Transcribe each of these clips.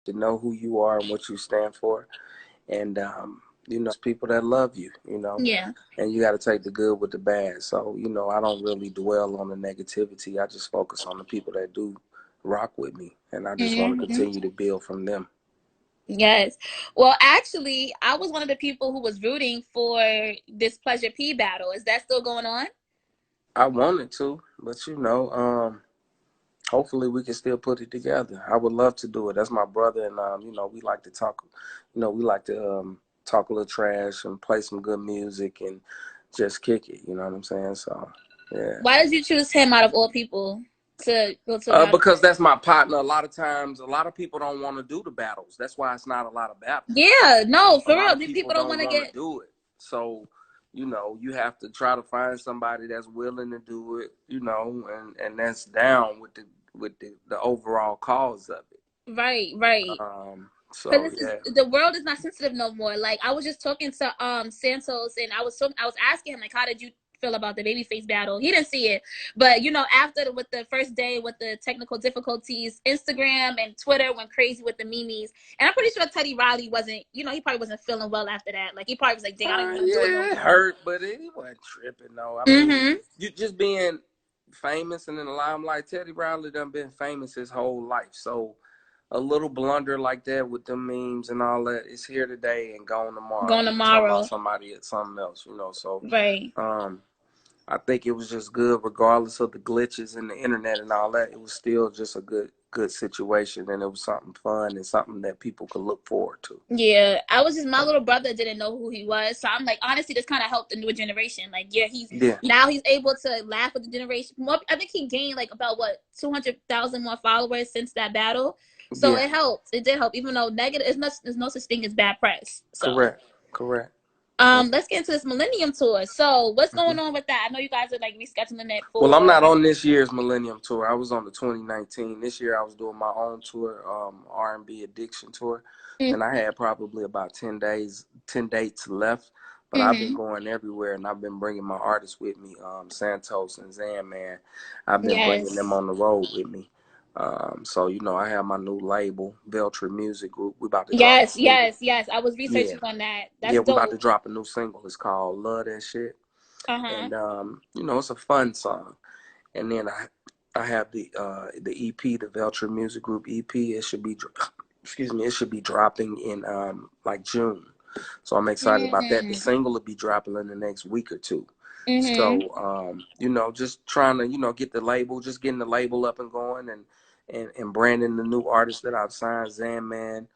to know who you are and what you stand for. And, it's people that love you, Yeah. and you got to take the good with the bad. So, I don't really dwell on the negativity. I just focus on the people that do rock with me. And I just want to Hmm. continue to build from them. Yes. Well, actually, I was one of the people who was rooting for this Pleasure P battle. Is that still going on? I wanted to, but, hopefully we can still put it together. I would love to do it. That's my brother, and we like to talk. We like to talk a little trash and play some good music and just kick it. You know what I'm saying? So, yeah. Why did you choose him out of all people to go to a battle? Because that's my partner. A lot of times, a lot of people don't want to do the battles. That's why it's not a lot of battles. Yeah, no, A for lot real. of These people people don't don't want to want to get do it. So, you have to try to find somebody that's willing to do it, and that's down with the overall cause of it. right, right. So Because this yeah. is the world is not sensitive no more. Like I was just talking to Santos, and I was asking him like, how did you feel about the babyface battle? He didn't see it, but after with the first day with the technical difficulties, Instagram and Twitter went crazy with the memes, and I'm pretty sure Teddy Riley wasn't. He probably wasn't feeling well after that. Like he probably was like, dang, I don't even want to do it no Yeah, it more. hurt, but it wasn't tripping though. I mean, Mm-hmm. you just being famous and in the limelight. Teddy Riley done been famous his whole life, so a little blunder like that with the memes and all that is here today and gone tomorrow. Going We talking about tomorrow, somebody at something else. So, right? um, I think it was just good, regardless of the glitches in the internet and all that. It was still just a good situation, and it was something fun and something that people could look forward to. Yeah, I was just my little brother didn't know who he was, so I'm like, honestly, this kind of helped the newer generation. Like, yeah, Yeah, he's able to laugh with the generation. More, I think he gained like about what 200,000 more followers since that battle, so yeah, it helped. It did help, even though negative, there's no such thing as bad press. So, correct, correct. let's get into this Millennium Tour. So, what's Mhm. going on with that? I know you guys are like rescheduling it Well, I'm for. not on this year's Millennium Tour. I was on the 2019. This year, I was doing my own tour, R&B Addiction Tour, and I had probably about 10 dates left. But I've been Mm-hmm. going everywhere, and I've been bringing my artists with me, Santos and Zan, man. I've been bringing them Yes. on the road with me. So I have my new label, Veltri Music Group. We about to drop a Yes, single. yes, yes. I was Yeah, researching on that. That's yeah, we about to dope. drop a new single. It's called Love That Shit, Uh-huh. and it's a fun song. And then I have the EP, the Veltri Music Group EP. It should be excuse me, it should be dropping in like June. So I'm excited about that. The Mm-hmm. single will be dropping in the next week or two. Mm-hmm. So just trying to get the label, just getting the label up and going, and branding the new artists that I've signed, Zan Man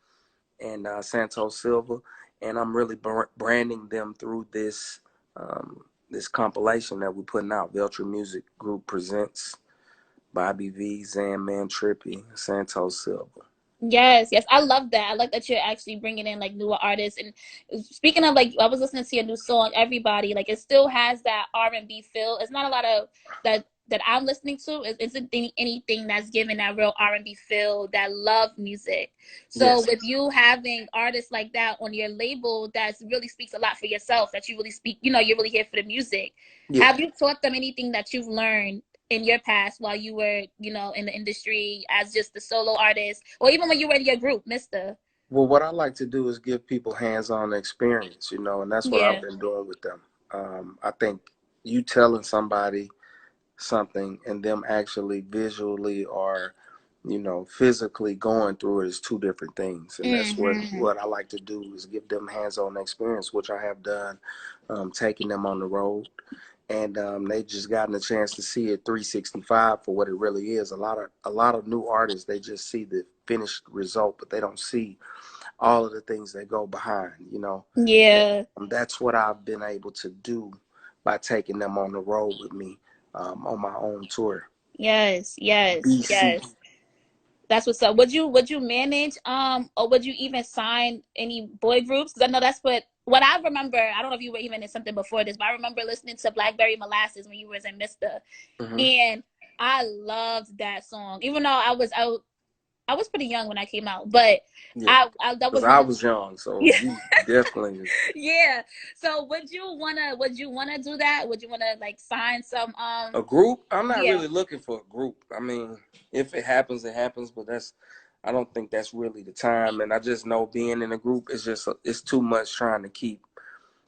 and Santos Silva, and I'm really branding them through this compilation that we're putting out. Veltri Music Group presents Bobby V, Zan Man Trippy, Santos Silva. Yes, yes, I love that. I like that you're actually bringing in like newer artists. And speaking of like, I was listening to your new song, Everybody. Like, it still has that R&B feel. It's not a lot of that I'm listening to. It isn't anything that's giving that real R&B feel, that love music. So Yes. with you having artists like that on your label, that really speaks a lot for yourself. That you really speak. You're really here for the music. Yeah. Have you taught them anything that you've learned in your past while you were, in the industry as just the solo artist, or even when you were in your group, Mister? Well, what I like to do is give people hands-on experience, and that's what I've Yeah. been doing with them. I think you telling somebody something and them actually visually or physically going through it is two different things, and that's what Mm-hmm. what I like to do is give them hands-on experience, which I have done, taking them on the road, and they just gotten a chance to see it 365 for what it really is. A lot of new artists, they just see the finished result, but they don't see all of the things that go behind. Yeah. And that's what I've been able to do by taking them on the road with me, on my own tour. Yes. Yes. BC. Yes. That's what's up. Would you manage or would you even sign any boy groups? Because I know that's what I remember. I don't know if you were even in something before this, but I remember listening to Blackberry Molasses when you was in Mister, Hmm. and I loved that song. Even though I was pretty young when I came out, but Yeah, I that because was I one of was young, so yeah. you definitely. Yeah. So would you wanna do that? Would you wanna like sign some A group? I'm not yeah. really looking for a group. I mean, if it happens, it happens, but I don't think that's really the time. And I just know being in a group is just it's too much trying to keep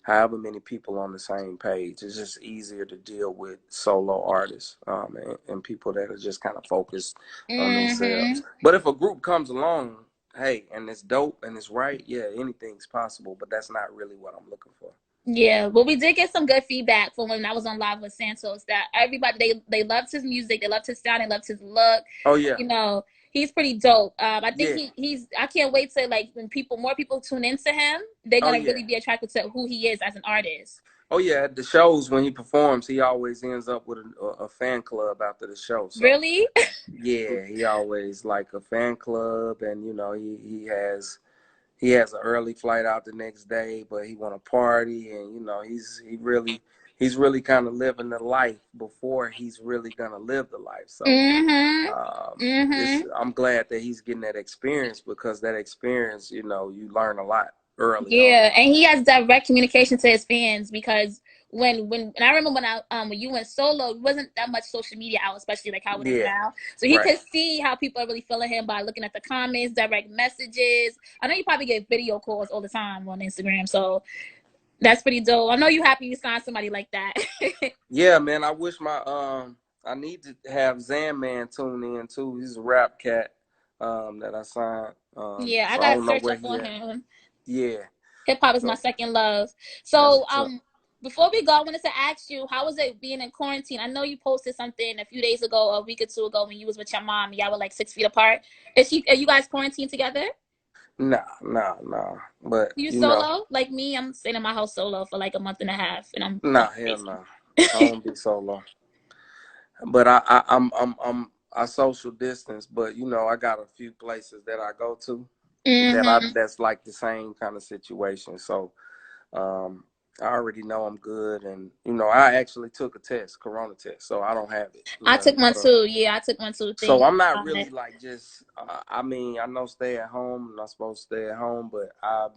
however many people on the same page. It's just easier to deal with solo artists and people that are just kind of focused on themselves. But if a group comes along, hey, and it's dope and it's right, yeah, anything's possible. But that's not really what I'm looking for. Yeah, but we did get some good feedback from when I was on live with Santos that everybody they loved his music, they loved his sound, they loved his look. Oh yeah, You know, he's pretty dope. I think yeah. he's I can't wait to like when more people tune into him, they're Oh gonna yeah. really be attracted to who he is as an artist. Oh yeah, at the shows when he performs, he always ends up with a fan club after the show. So Really? yeah, he always like a fan club, and you know he has an early flight out the next day, but he want to party, and you know he's really kind of living the life before he's really gonna live the life. So Mm-hmm. Mm-hmm. I'm glad that he's getting that experience because that experience, you know, you learn a lot early on. Yeah, and he has direct communication to his fans because and I remember when you went solo, it wasn't that much social media out, especially like how it is Yeah, now. So he right. could see how people are really feeling him by looking at the comments, direct messages. I know you probably get video calls all the time on Instagram, so that's pretty dope. I know you happy you signed somebody like that. Yeah, man. I wish I need to have Zan Man tune in too. He's a rap cat that I signed. Yeah, I So I gotta don't know search where up he on at. him. Yeah. Hip hop is my So second love. that's So what's up. before we go, I wanted to ask you, how was it being in quarantine? I know you posted something a few days ago, a week or two ago, when you was with your mom. Y'all were like 6 feet apart. Are you guys quarantined together? Nah, nah, nah. But You you know, solo? Like me, I'm staying in my house solo for like a month and a half, and I'm going nah, hell crazy. nah. I won't be solo. But I social distance. But you know, I got a few places that I go to Mm-hmm. that's like the same kind of situation. So Um, I already know I'm good, and you know, I actually took a test, corona test, so I don't have it. You I know, took one so too. Yeah, I took one too. so Thing. I'm not really like just. I mean, I know stay at home. I'm not supposed to stay at home, but I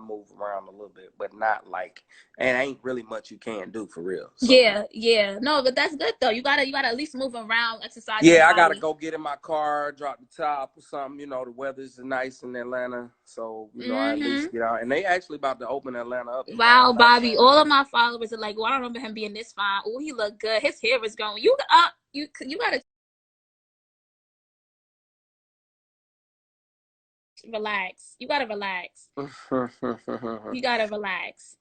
move around a little bit, but not like, and ain't really much you can do for real. So Yeah, yeah. No, but that's good though. You gotta at least move around, exercise your yeah, I gotta body. go get in my car, drop the top or something. You know, the weather's nice in Atlanta, so you know I at least Mm-hmm. get out. And they actually about to open Atlanta up tomorrow. Wow, Bobby. All of my followers are like, well, I don't remember him being this fine. Oh, he looked good. His hair is going. You gotta relax. You gotta relax. You gotta relax.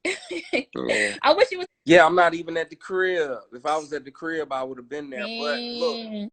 Yeah. I wish you was Yeah, I'm not even at the crib. If I was at the crib, I would have been there. But look, man.